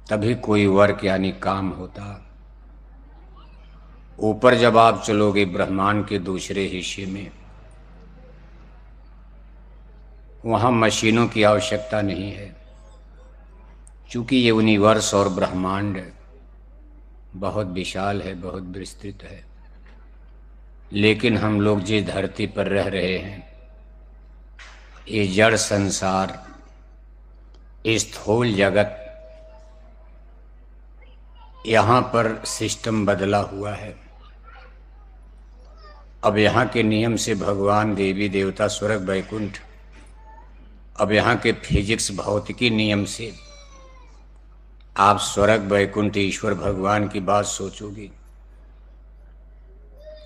तभी कोई वर्क यानी काम होता। ऊपर जब आप चलोगे ब्रह्मांड के दूसरे हिस्से में, वहाँ मशीनों की आवश्यकता नहीं है, क्योंकि ये यूनिवर्स और ब्रह्मांड बहुत विशाल है, बहुत विस्तृत है। लेकिन हम लोग जिस धरती पर रह रहे हैं, ये जड़ संसार, स्थूल जगत, यहाँ पर सिस्टम बदला हुआ है। अब यहाँ के नियम से भगवान, देवी देवता, स्वर्ग वैकुंठ, अब यहाँ के फिजिक्स भौतिकी नियम से आप स्वर्ग वैकुंठ ईश्वर भगवान की बात सोचोगे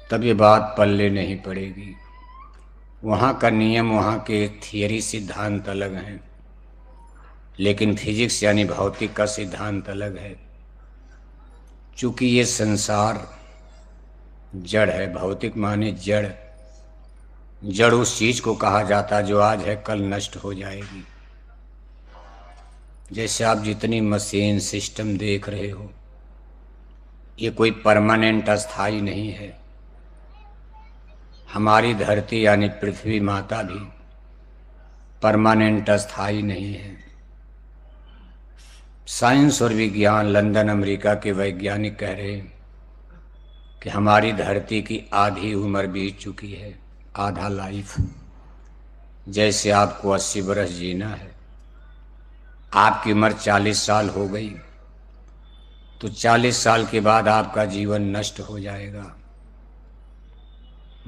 तब ये बात पल्ले नहीं पड़ेगी। वहाँ का नियम, वहाँ के थियरी सिद्धांत अलग हैं, लेकिन फिजिक्स यानी भौतिक का सिद्धांत अलग है। चूँकि ये संसार जड़ है, भौतिक माने जड़। जड़ उस चीज़ को कहा जाता जो आज है कल नष्ट हो जाएगी। जैसे आप जितनी मशीन सिस्टम देख रहे हो, ये कोई परमानेंट अस्थाई नहीं है। हमारी धरती यानी पृथ्वी माता भी परमानेंट अस्थाई नहीं है। साइंस और विज्ञान, लंदन अमेरिका के वैज्ञानिक कह रहे हैं कि हमारी धरती की आधी उम्र बीत चुकी है, आधा लाइफ। जैसे आपको 80 बरस जीना है, आपकी उम्र 40 साल हो गई, तो 40 साल के बाद आपका जीवन नष्ट हो जाएगा,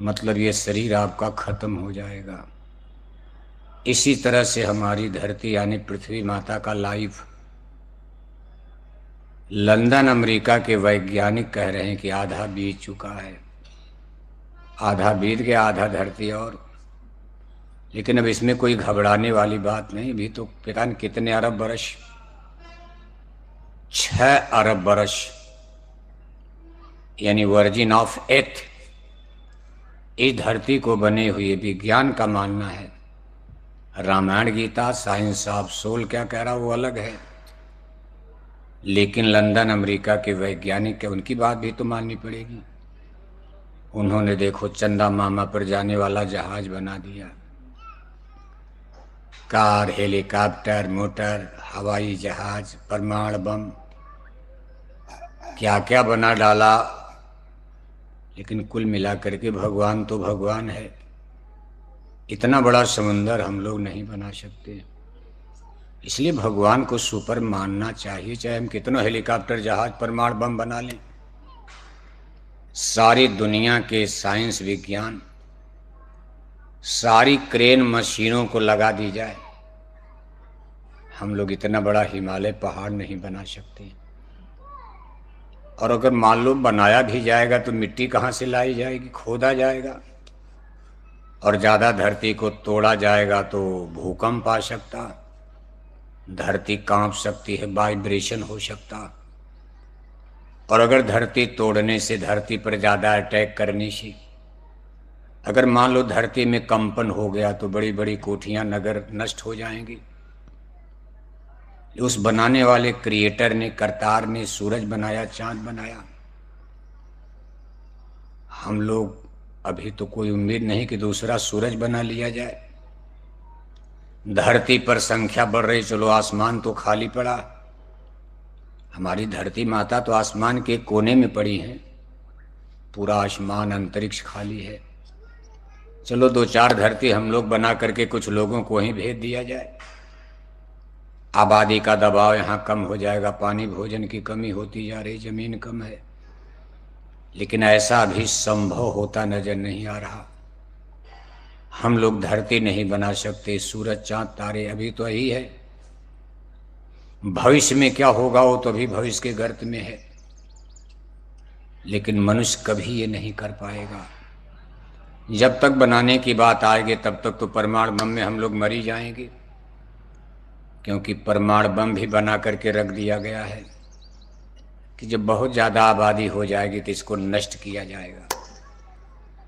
मतलब ये शरीर आपका खत्म हो जाएगा। इसी तरह से हमारी धरती यानी पृथ्वी माता का लाइफ, लंदन अमेरिका के वैज्ञानिक कह रहे हैं कि आधा बीत चुका है। आधा बीत गया, आधा धरती और। लेकिन अब इसमें कोई घबराने वाली बात नहीं। भी तो पता नहीं कितने अरब बरस, 6 अरब बरस यानी वर्जिन ऑफ एर्थ इस धरती को बने हुए विज्ञान का मानना है। Ramayana Gita, science of soul क्या कह रहा वो अलग है, लेकिन लंदन अमेरिका के वैज्ञानिक, उनकी बात भी तो माननी पड़ेगी। उन्होंने देखो चंदा मामा पर जाने वाला जहाज बना दिया, कार, हेलीकॉप्टर, मोटर, हवाई जहाज, परमाणु बम, क्या क्या बना डाला। लेकिन कुल मिलाकर के भगवान तो भगवान है। इतना बड़ा समुंदर हम लोग नहीं बना सकते, इसलिए भगवान को सुपर मानना चाहिए, चाहे हम कितना हेलीकॉप्टर, जहाज, परमाणु बम बना लें। सारी दुनिया के साइंस विज्ञान, सारी क्रेन मशीनों को लगा दी जाए, हम लोग इतना बड़ा हिमालय पहाड़ नहीं बना सकते। और अगर मान लो बनाया भी जाएगा तो मिट्टी कहाँ से लाई जाएगी, खोदा जाएगा। और ज़्यादा धरती को तोड़ा जाएगा तो भूकंप आ सकता, धरती कांप सकती है, वाइब्रेशन हो सकता। और अगर धरती तोड़ने से, धरती पर ज़्यादा अटैक करने से, अगर मान लो धरती में कंपन हो गया तो बड़ी बड़ी कोठियां, नगर नष्ट हो जाएंगी। उस बनाने वाले क्रिएटर ने, करतार ने सूरज बनाया, चांद बनाया। हम लोग अभी तो कोई उम्मीद नहीं कि दूसरा सूरज बना लिया जाए। धरती पर संख्या बढ़ रही, चलो आसमान तो खाली पड़ा। हमारी धरती माता तो आसमान के कोने में पड़ी है, पूरा आसमान अंतरिक्ष खाली है। चलो 2-4 धरती हम लोग बना करके कुछ लोगों को ही भेज दिया जाए, आबादी का दबाव यहाँ कम हो जाएगा। पानी भोजन की कमी होती जा रही, जमीन कम है, लेकिन ऐसा अभी संभव होता नजर नहीं आ रहा। हम लोग धरती नहीं बना सकते, सूरज, चांद, तारे अभी तो यही है। भविष्य में क्या होगा वो तो अभी भविष्य के गर्त में है, लेकिन मनुष्य कभी ये नहीं कर पाएगा। जब तक बनाने की बात आएगी तब तक तो परमाणु बम में हम लोग मर ही जाएंगे, क्योंकि परमाणु बम भी बना करके रख दिया गया है कि जब बहुत ज़्यादा आबादी हो जाएगी तो इसको नष्ट किया जाएगा।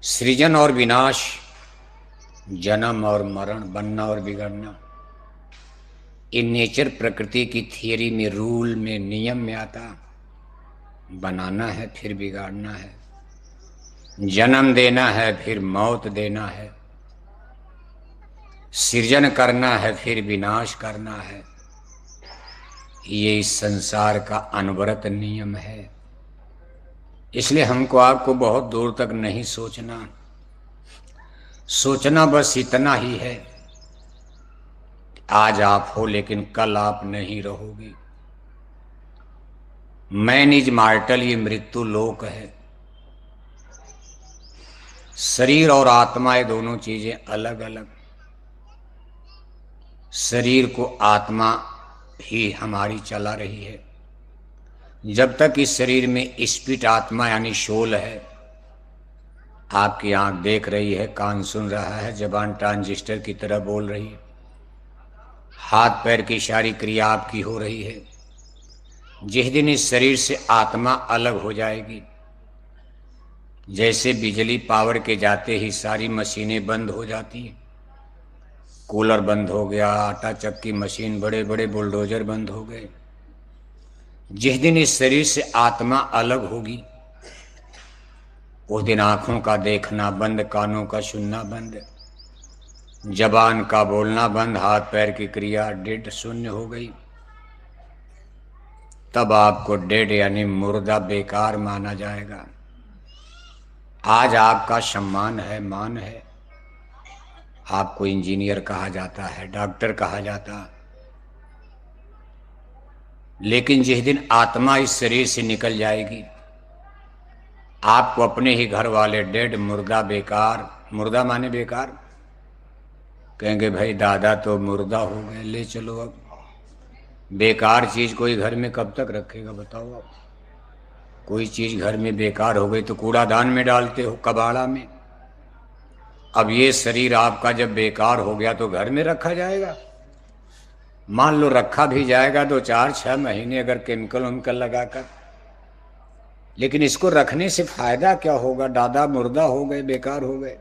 सृजन और विनाश, जन्म और मरण, बनना और बिगड़ना, ये नेचर प्रकृति की थियरी में, रूल में, नियम में आता। बनाना है फिर बिगाड़ना है, जन्म देना है फिर मौत देना है, सृजन करना है फिर विनाश करना है। ये इस संसार का अनवरत नियम है। इसलिए हमको आपको बहुत दूर तक नहीं सोचना। सोचना बस इतना ही है, आज आप हो लेकिन कल आप नहीं रहोगे। मैन इज मार्टल, ये मृत्यु लोक है। शरीर और आत्मा ये दोनों चीजें अलग अलग। शरीर को आत्मा ही हमारी चला रही है। जब तक इस शरीर में स्पिरिट आत्मा यानी शोल है, आपकी आंख देख रही है, कान सुन रहा है, जबान ट्रांजिस्टर की तरह बोल रही है, हाथ पैर की सारी क्रिया आपकी हो रही है। जिस दिन इस शरीर से आत्मा अलग हो जाएगी, जैसे बिजली पावर के जाते ही सारी मशीनें बंद हो जाती हैं, कूलर बंद हो गया, आटा चक्की मशीन, बड़े बड़े बुलडोजर बंद हो गए। जिस दिन इस शरीर से आत्मा अलग होगी, उस दिन आंखों का देखना बंद, कानों का सुनना बंद, जबान का बोलना बंद, हाथ पैर की क्रिया डेड, शून्य हो गई। तब आपको डेड यानी मुर्दा, बेकार माना जाएगा। आज आपका सम्मान है, मान है, आपको इंजीनियर कहा जाता है, डॉक्टर कहा जाता है। लेकिन जिस दिन आत्मा इस शरीर से निकल जाएगी, आपको अपने ही घर वाले डेड, मुर्दा, बेकार, मुर्दा माने बेकार, कहेंगे भाई दादा तो मुर्दा हो गए, ले चलो। अब बेकार चीज कोई घर में कब तक रखेगा बताओ आप? कोई चीज घर में बेकार हो गई तो कूड़ादान में डालते हो, कबाड़ा में। अब ये शरीर आपका जब बेकार हो गया तो घर में रखा जाएगा? मान लो रखा भी जाएगा तो 4-6 महीने अगर केमिकल उमिकल लगाकर, लेकिन इसको रखने से फायदा क्या होगा? दादा मुर्दा हो गए, बेकार हो गए।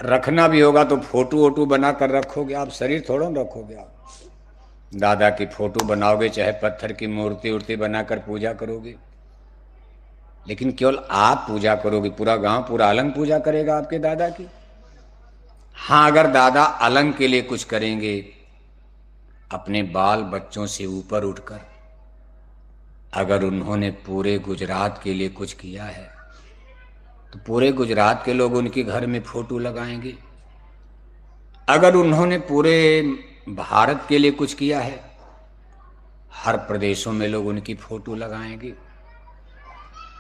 रखना भी होगा तो फोटो वोटो बनाकर रखोगे आप, शरीर थोड़ा ना रखोगे आप। दादा की फोटो बनाओगे, चाहे पत्थर की मूर्ति उर्ति बनाकर पूजा करोगे, लेकिन केवल आप पूजा करोगे, पूरा गांव, पूरा अलंग पूजा करेगा आपके दादा की? हाँ, अगर दादा अलंग के लिए कुछ करेंगे, अपने बाल बच्चों से ऊपर उठकर, अगर उन्होंने पूरे गुजरात के लिए कुछ किया है तो पूरे गुजरात के लोग उनके घर में फोटो लगाएंगे। अगर उन्होंने पूरे भारत के लिए कुछ किया है, हर प्रदेशों में लोग उनकी फोटो लगाएंगे।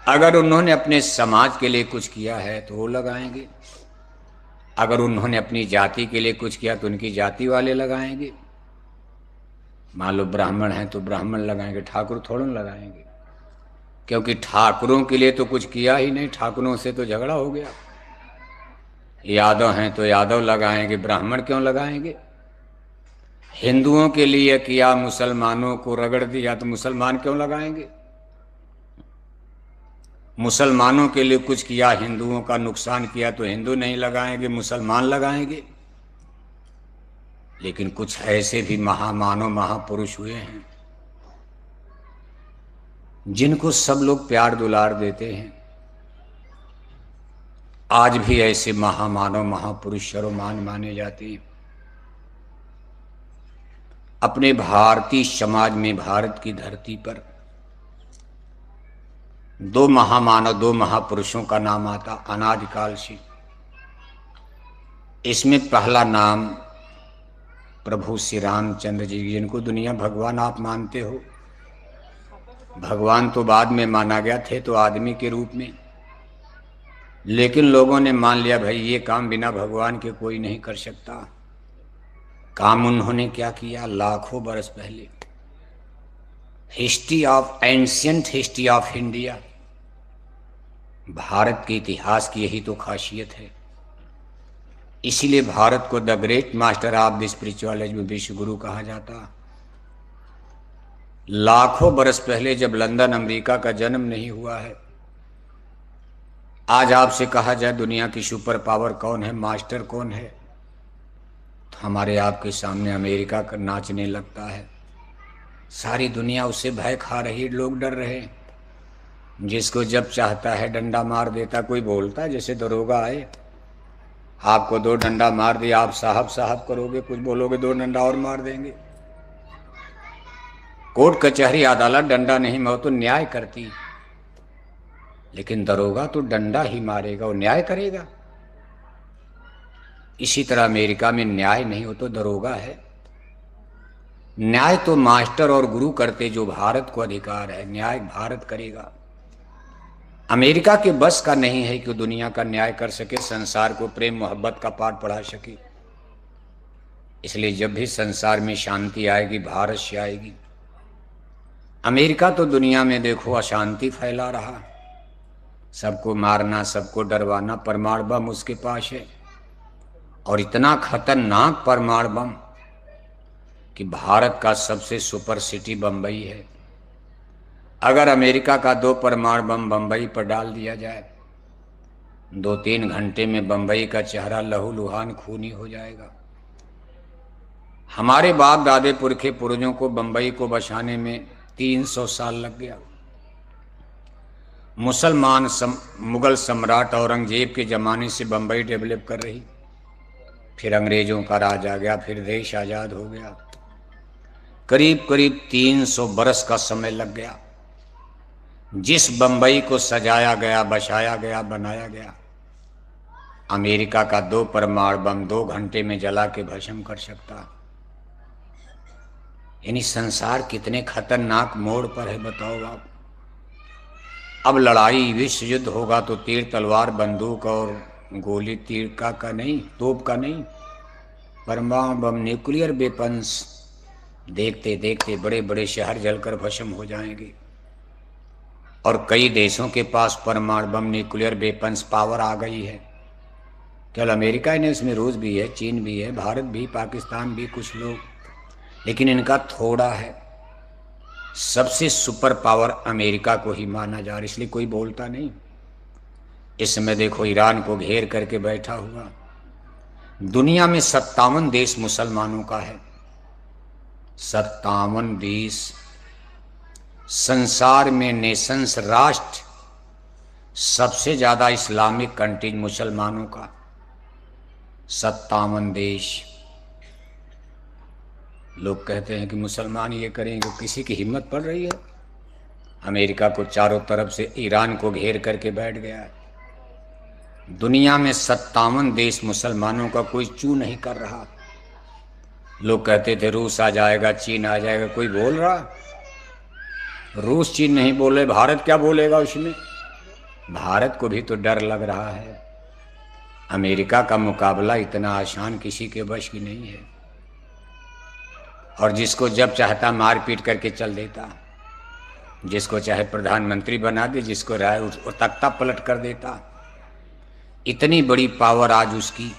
अगर उन्होंने अपने समाज के लिए कुछ किया है तो वो लगाएंगे। अगर उन्होंने अपनी जाति के लिए कुछ किया तो उनकी जाति वाले लगाएंगे। मान लो ब्राह्मण हैं तो ब्राह्मण लगाएंगे, ठाकुर थोड़ा लगाएंगे, क्योंकि ठाकुरों के लिए तो कुछ किया ही नहीं, ठाकुरों से तो झगड़ा हो गया। यादव हैं तो यादव लगाएंगे, ब्राह्मण क्यों लगाएंगे? हिंदुओं के लिए किया, मुसलमानों को रगड़ दिया तो मुसलमान क्यों लगाएंगे? मुसलमानों के लिए कुछ किया, हिंदुओं का नुकसान किया तो हिंदू नहीं लगाएंगे, मुसलमान लगाएंगे। लेकिन कुछ ऐसे भी महामानव महापुरुष हुए हैं जिनको सब लोग प्यार दुलार देते हैं। आज भी ऐसे महामानव महापुरुष सर्वमान माने जाते हैं। अपने भारतीय समाज में, भारत की धरती पर 2 महामानव, 2 महापुरुषों का नाम आता अनादिकाल से। इसमें पहला नाम प्रभु श्री रामचंद्र जी, जिनको दुनिया भगवान आप मानते हो। भगवान तो बाद में माना गया, थे तो आदमी के रूप में, लेकिन लोगों ने मान लिया भाई ये काम बिना भगवान के कोई नहीं कर सकता। काम उन्होंने क्या किया? लाखों बरस पहले, history of ancient history of India, Bharat के इतिहास की यही तो खासियत है। इसीलिए भारत को the great master of the spiritualism में विश्व गुरु कहा जाता। लाखों बरस पहले जब लंदन अमेरिका का जन्म नहीं हुआ है, आज आपसे कहा जाए दुनिया की सुपर पावर कौन है, मास्टर कौन है, तो हमारे आपके सामने अमेरिका का नाचने लगता है, सारी दुनिया उससे भय खा रही, लोग डर रहे। जिसको जब चाहता है डंडा मार देता। कोई बोलता है, जैसे दरोगा आए, आपको 2 डंडा मार दिया, आप साहब साहब करोगे, कुछ बोलोगे 2 डंडा और मार देंगे। कोर्ट कचहरी अदालत डंडा नहीं मारो तो न्याय करती, लेकिन दरोगा तो डंडा ही मारेगा, वो न्याय करेगा। इसी तरह अमेरिका में न्याय नहीं हो तो दरोगा है। न्याय तो मास्टर और गुरु करते, जो भारत को अधिकार है, न्याय भारत करेगा। अमेरिका के बस का नहीं है कि दुनिया का न्याय कर सके, संसार को प्रेम मोहब्बत का पाठ पढ़ा सके। इसलिए जब भी संसार में शांति आएगी, भारत से आएगी। अमेरिका तो दुनिया में देखो अशांति फैला रहा, सबको मारना, सबको डरवाना, परमाणु बम उसके पास है, और इतना खतरनाक परमाणु बम कि भारत का सबसे सुपर सिटी बम्बई है। अगर अमेरिका का 2 परमाणु बम बम्बई पर डाल दिया जाए, 2-3 घंटे में बम्बई का चेहरा लहूलुहान खूनी हो जाएगा। हमारे बाप दादे पुरखे पूर्वजों को बम्बई को बसाने में 300 साल लग गया। मुगल सम्राट औरंगजेब के ज़माने से बम्बई डेवलप कर रही, फिर अंग्रेज़ों का राज आ गया, फिर देश आज़ाद हो गया। करीब करीब 300 बरस का समय लग गया। जिस बम्बई को सजाया गया, बसाया गया, बनाया गया, अमेरिका का 2 परमाणु बम 2 घंटे में जला के भस्म कर सकता। यानी संसार कितने खतरनाक मोड़ पर है, बताओ आप। अब लड़ाई विश्व युद्ध होगा तो तीर तलवार बंदूक और गोली तीर का नहीं, तोप का नहीं, परमाणु बम न्यूक्लियर वेपन्स। देखते देखते बड़े बड़े शहर जलकर भस्म हो जाएंगे, और कई देशों के पास परमाणु बम न्यूक्लियर वेपन्स पावर आ गई है। केवल अमेरिका ही नहीं, उसमें रूस भी है, चीन भी है, भारत भी, पाकिस्तान भी, कुछ लोग, लेकिन इनका थोड़ा है। सबसे सुपर पावर अमेरिका को ही माना जा रहा है, इसलिए कोई बोलता नहीं। इस समय देखो ईरान को घेर करके बैठा हुआ। दुनिया में 57 देश मुसलमानों का है, 57 देश। संसार में नेशंस, राष्ट्र, सबसे ज्यादा इस्लामिक कंट्रीज मुसलमानों का 57 देश। लोग कहते हैं कि मुसलमान ये करेंगे, किसी की हिम्मत पड़ रही है? अमेरिका को चारों तरफ से ईरान को घेर करके बैठ गया है। दुनिया में 57 देश मुसलमानों का कोई चू नहीं कर रहा। लोग कहते थे रूस आ जाएगा, चीन आ जाएगा, कोई बोल रहा? रूस चीन नहीं बोले, भारत क्या बोलेगा उसमें? भारत को भी तो डर लग रहा है। अमेरिका का मुकाबला इतना आसान किसी के वश की नहीं है, और जिसको जब चाहता मारपीट करके चल देता, जिसको चाहे प्रधानमंत्री बना दे, जिसको राय वो तख्ता पलट कर देता। इतनी बड़ी पावर आज उसकी।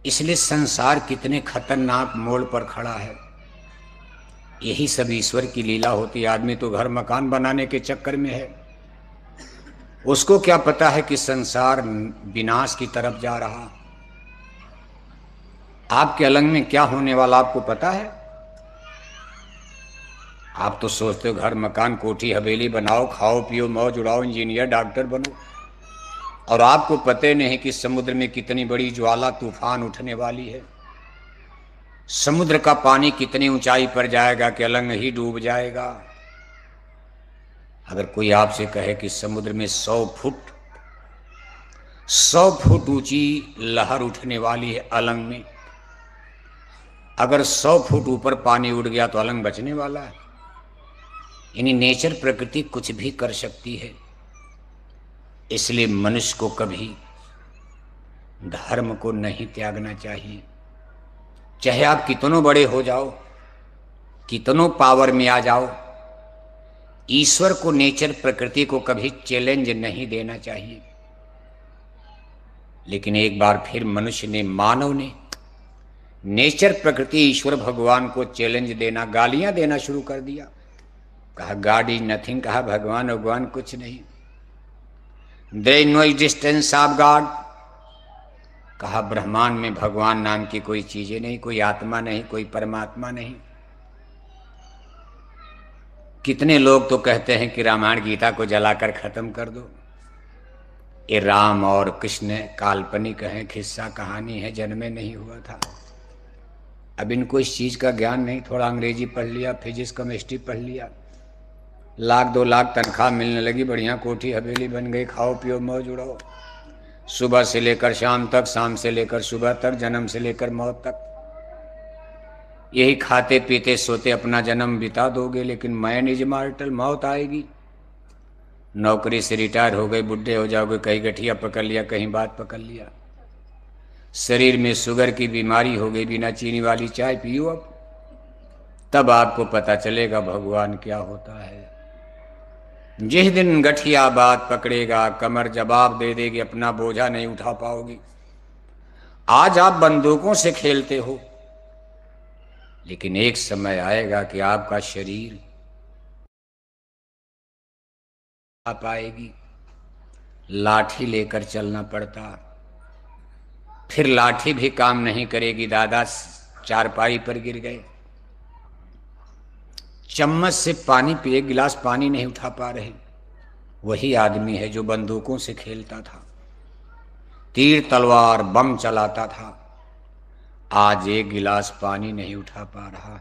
इसलिए संसार कितने खतरनाक मोड़ पर खड़ा है। यही सब ईश्वर की लीला होती है। आदमी तो घर मकान बनाने के चक्कर में है, उसको क्या पता है कि संसार विनाश की तरफ जा रहा। आपके अलंग में क्या होने वाला आपको पता है? आप तो सोचते हो घर मकान कोठी हवेली बनाओ, खाओ पियो मौज उड़ाओ, इंजीनियर डॉक्टर बनो, और आपको पता नहीं कि समुद्र में कितनी बड़ी ज्वाला तूफान उठने वाली है। समुद्र का पानी कितनी ऊंचाई पर जाएगा कि अलंग ही डूब जाएगा। अगर कोई आपसे कहे कि समुद्र में 100 फुट ऊंची लहर उठने वाली है अलंग में, अगर 100 फुट ऊपर पानी उड़ गया तो अलंग बचने वाला है। यानी नेचर, प्रकृति कुछ भी कर सकती है। इसलिए मनुष्य को कभी धर्म को नहीं त्यागना चाहिए। चाहे आप कितनों बड़े हो जाओ, कितनों पावर में आ जाओ, ईश्वर को, नेचर, प्रकृति को कभी चैलेंज नहीं देना चाहिए। लेकिन एक बार फिर मनुष्य ने, मानव ने नेचर, प्रकृति, ईश्वर, भगवान को चैलेंज देना, गालियां देना शुरू कर दिया। कहा गॉड इज नथिंग, कहा भगवान कुछ नहीं। There is no existence of God, कहा ब्रह्मांड में भगवान नाम की कोई चीजें नहीं, कोई आत्मा नहीं, कोई परमात्मा नहीं। कितने लोग तो कहते हैं कि रामायण गीता को जलाकर खत्म कर दो। ये राम और कृष्ण काल्पनिक है, किस्सा कहानी है, जन्मे नहीं हुआ था। अब इनको इस चीज का ज्ञान नहीं, थोड़ा अंग्रेजी पढ़ लिया, फिजिक्स केमिस्ट्री पढ़ लिया, 1-2 लाख तनख्वाह मिलने लगी, बढ़िया कोठी हवेली बन गई, खाओ पियो मौज उड़ाओ, सुबह से लेकर शाम तक, शाम से लेकर सुबह तक, जन्म से लेकर मौत तक यही खाते पीते सोते अपना जन्म बिता दोगे। लेकिन मैन इज मॉर्टल, मौत आएगी। नौकरी से रिटायर हो गए, बुढ़े हो जाओगे, कहीं गठिया पकड़ लिया, कहीं बात पकड़ लिया, शरीर में शुगर की बीमारी हो गई, बिना चीनी वाली चाय पियो अब, तब आपको पता चलेगा भगवान क्या होता है। जिस दिन गठिया बात पकड़ेगा, कमर जवाब दे देगी, अपना बोझा नहीं उठा पाओगी। आज आप बंदूकों से खेलते हो, लेकिन एक समय आएगा कि आपका शरीर आ पाएगी, लाठी लेकर चलना पड़ता, फिर लाठी भी काम नहीं करेगी, दादा चारपाई पर गिर गए, चम्मच से पानी पिए, एक गिलास पानी नहीं उठा पा रहे। वही आदमी है जो बंदूकों से खेलता था, तीर तलवार बम चलाता था, आज एक गिलास पानी नहीं उठा पा रहा,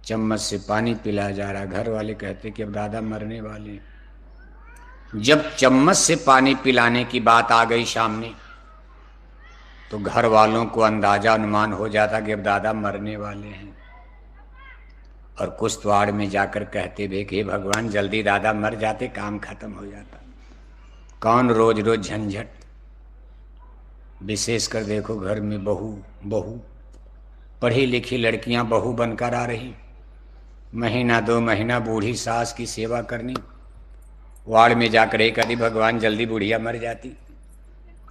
चम्मच से पानी पिलाया जा रहा। घर वाले कहते कि अब दादा मरने वाले। जब चम्मच से पानी पिलाने की बात आ गई सामने, तो घर वालों को अंदाजा अनुमान हो जाता कि अब दादा मरने वाले हैं, और कुश्तवाड़ में जाकर कहते भी कि भगवान जल्दी दादा मर जाते, काम खत्म हो जाता। कौन रोज रोज झंझट। विशेषकर देखो घर में बहू पढ़ी लिखी लड़कियां बहू बनकर आ रही, महीना 2 महीना बूढ़ी सास की सेवा करनी, वार्ड में जाकर एक आदि भगवान जल्दी बुढ़िया मर जाती।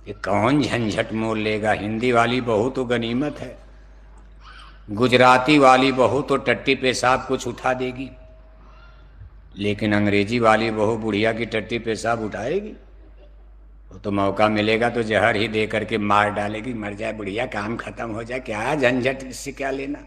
ये कौन झंझट मोल लेगा। हिंदी वाली बहू तो गनीमत है, गुजराती वाली बहू तो टट्टी पेशाब कुछ उठा देगी, लेकिन अंग्रेजी वाली बहू बुढ़िया की टट्टी पेशाब उठाएगी? वो तो मौका मिलेगा तो जहर ही दे करके मार डालेगी, मर जाए बुढ़िया, काम खत्म हो जाए, क्या झंझट, इससे क्या लेना।